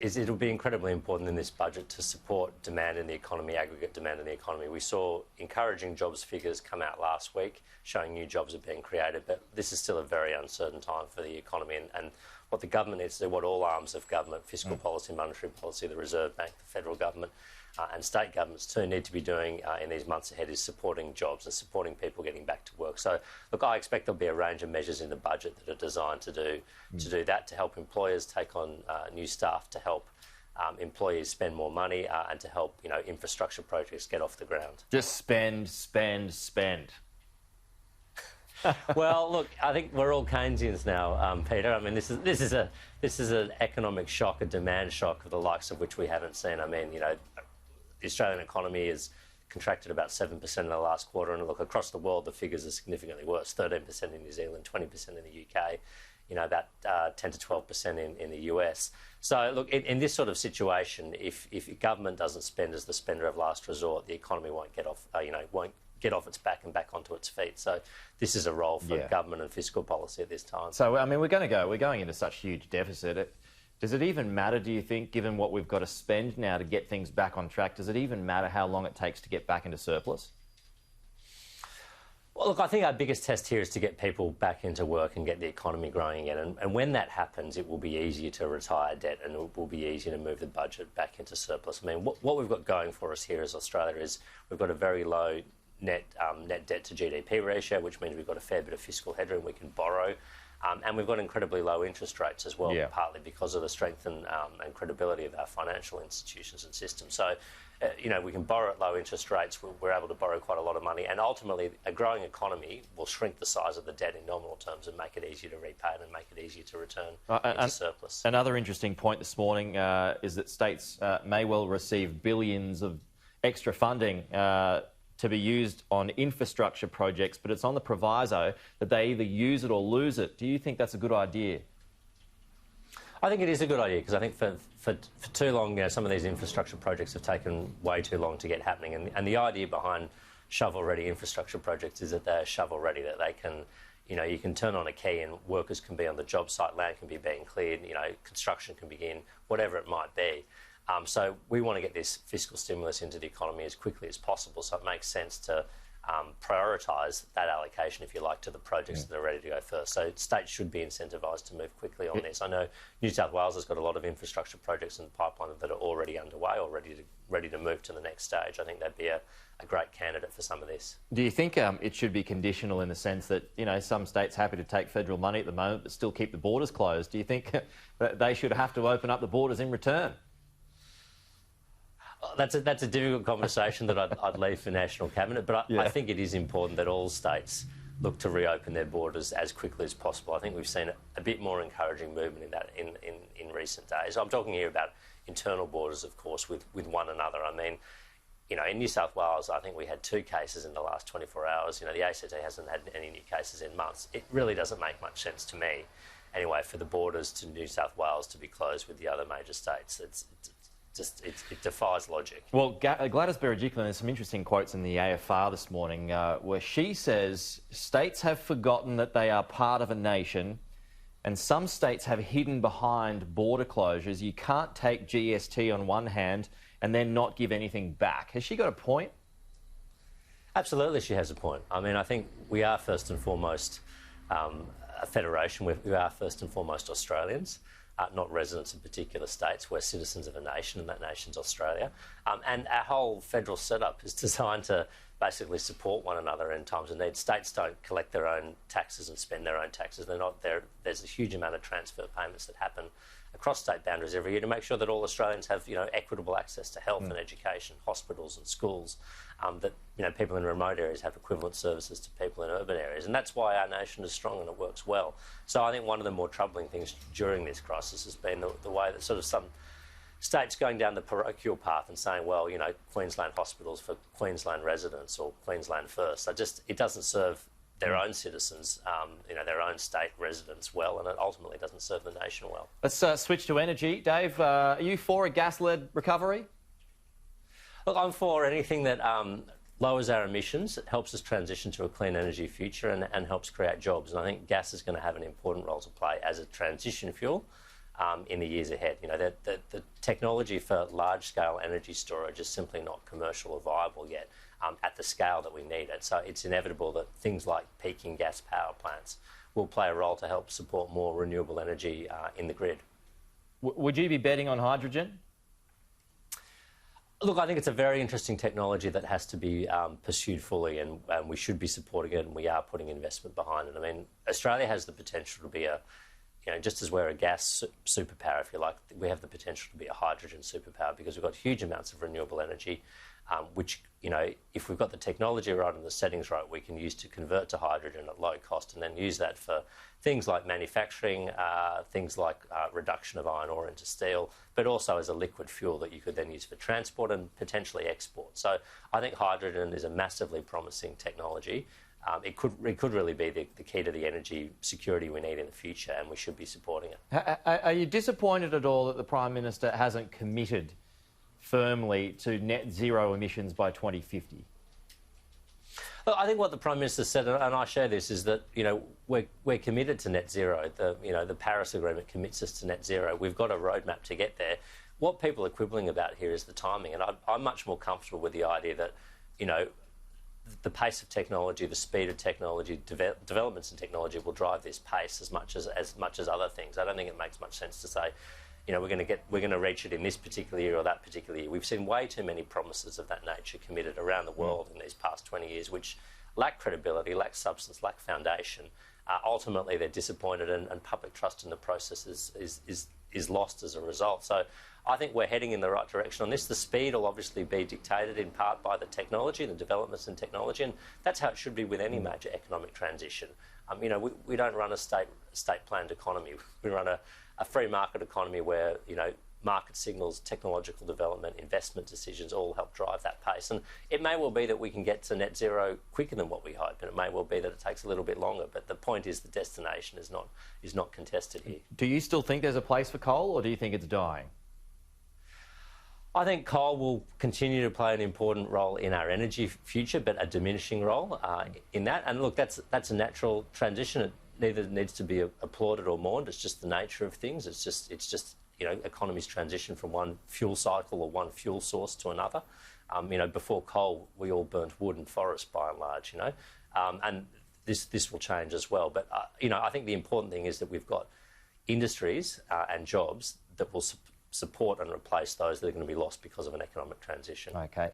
is it'll be incredibly important in this budget to support demand in the economy, aggregate demand in the economy. We saw encouraging jobs figures come out last week showing new jobs are being created, but this is still a very uncertain time for the economy, and what the government needs to do, what all arms of government, fiscal policy, monetary policy, the Reserve Bank, the federal government, and state governments too need to be doing in these months ahead is supporting jobs and supporting people getting back to work. So, look, I expect there'll be a range of measures in the budget that are designed to do that, to help employers take on new staff, to help employees spend more money, and to help infrastructure projects get off the ground. Just spend, spend, spend. Well, look, I think we're all Keynesians now, Peter. I mean, this is an economic shock, a demand shock of the likes of which we haven't seen. I mean, the Australian economy has contracted about 7% in the last quarter, and look, across the world, the figures are significantly worse: 13% in New Zealand, 20% in the UK, about 10 to 12% in the US. So, look, in this sort of situation, if government doesn't spend as the spender of last resort, the economy won't get off, won't get off its back and back onto its feet. So this is a role for government and fiscal policy at this time. So, I mean, we're going into such huge deficit. Does it even matter, do you think, given what we've got to spend now to get things back on track, does it even matter how long it takes to get back into surplus? Well, look, I think our biggest test here is to get people back into work and get the economy growing again. And when that happens, it will be easier to retire debt and it will be easier to move the budget back into surplus. I mean, what we've got going for us here as Australia is we've got a very low net debt to GDP ratio, which means we've got a fair bit of fiscal headroom we can borrow. And we've got incredibly low interest rates as well, partly because of the strength and credibility of our financial institutions and systems. So, we can borrow at low interest rates. We're able to borrow quite a lot of money. And ultimately, a growing economy will shrink the size of the debt in nominal terms and make it easier to repay it and make it easier to return into surplus. Another interesting point this morning is that states may well receive billions of extra funding to be used on infrastructure projects, but it's on the proviso that they either use it or lose it. Do you think that's a good idea? I think it is a good idea because I think for too long, some of these infrastructure projects have taken way too long to get happening. And the idea behind shovel-ready infrastructure projects is that they're shovel-ready, that they can, you can turn on a key and workers can be on the job site, land can be being cleared, construction can begin, whatever it might be. So we want to get this fiscal stimulus into the economy as quickly as possible, so it makes sense to prioritise that allocation, if you like, to the projects that are ready to go first. So states should be incentivised to move quickly on this. I know New South Wales has got a lot of infrastructure projects in the pipeline that are already underway or ready to move to the next stage. I think they'd be a great candidate for some of this. Do you think it should be conditional in the sense that, some states happy to take federal money at the moment but still keep the borders closed? Do you think that they should have to open up the borders in return? That's a difficult conversation that I'd leave for National Cabinet, but I think it is important that all states look to reopen their borders as quickly as possible. I think we've seen a bit more encouraging movement in that in recent days. I'm talking here about internal borders, of course, with one another. I mean, in New South Wales, I think we had 2 cases in the last 24 hours. The ACT hasn't had any new cases in months. It really doesn't make much sense to me, anyway, for the borders to New South Wales to be closed with the other major states. It defies logic. Well, Gladys Berejiklian, there's some interesting quotes in the AFR this morning where she says states have forgotten that they are part of a nation and some states have hidden behind border closures. You can't take GST on one hand and then not give anything back. Has she got a point? Absolutely, she has a point. I mean, I think we are first and foremost a federation. We are first and foremost Australians. Not residents of particular states. We're citizens of a nation, and that nation's Australia. And our whole federal setup is designed to basically support one another in times of need. States don't collect their own taxes and spend their own taxes. They're not there. There's a huge amount of transfer payments that happen across state boundaries every year to make sure that all Australians have, equitable access to health and education, hospitals and schools, that, people in remote areas have equivalent services to people in urban areas. And that's why our nation is strong and it works well. So I think one of the more troubling things during this crisis has been the way that sort of some states going down the parochial path and saying, well, Queensland hospitals for Queensland residents or Queensland first. It doesn't serve their own citizens, their own state residents well, and it ultimately doesn't serve the nation well. Let's switch to energy. Dave, are you for a gas-led recovery? Look, I'm for anything that lowers our emissions, it helps us transition to a clean energy future and helps create jobs. And I think gas is going to have an important role to play as a transition fuel in the years ahead. You know, the technology for large-scale energy storage is simply not commercial or viable yet at the scale that we need it. So it's inevitable that things like peaking gas power plants will play a role to help support more renewable energy in the grid. Would you be betting on hydrogen? Look, I think it's a very interesting technology that has to be pursued fully, and we should be supporting it, and we are putting investment behind it. I mean, Australia has the potential to be just as we're a gas superpower, if you like, we have the potential to be a hydrogen superpower because we've got huge amounts of renewable energy, which, if we've got the technology right and the settings right, we can use to convert to hydrogen at low cost and then use that for things like manufacturing, things like reduction of iron ore into steel, but also as a liquid fuel that you could then use for transport and potentially export. So I think hydrogen is a massively promising technology. It could really be the key to the energy security we need in the future, and we should be supporting it. Are you disappointed at all that the Prime Minister hasn't committed firmly to net zero emissions by 2050? Well, I think what the Prime Minister said, and I share this, is that we're committed to net zero. The Paris Agreement commits us to net zero. We've got a roadmap to get there. What people are quibbling about here is the timing, and I'm much more comfortable with the idea that the pace of technology, the speed of technology, developments in technology will drive this pace as much as other things. I don't think it makes much sense to say, we're going to reach it in this particular year or that particular year. We've seen way too many promises of that nature committed around the world in these past 20 years, which lack credibility, lack substance, lack foundation. Ultimately, they're disappointed, and public trust in the process is lost as a result. So I think we're heading in the right direction on this. The speed will obviously be dictated in part by the technology, the developments in technology, and that's how it should be with any major economic transition. We don't run a state-planned economy. We run a free market economy where, market signals, technological development, investment decisions all help drive that pace. And it may well be that we can get to net zero quicker than what we hope, and it may well be that it takes a little bit longer. But the point is the destination is not contested here. Do you still think there's a place for coal, or do you think it's dying? I think coal will continue to play an important role in our energy future, but a diminishing role in that. And look, that's a natural transition. It neither needs to be applauded or mourned. It's just the nature of things. It's just economies transition from one fuel cycle or one fuel source to another. Before coal, we all burnt wood and forest by and large. And this will change as well. But I think the important thing is that we've got industries and jobs that will support and replace those that are going to be lost because of an economic transition. Okay.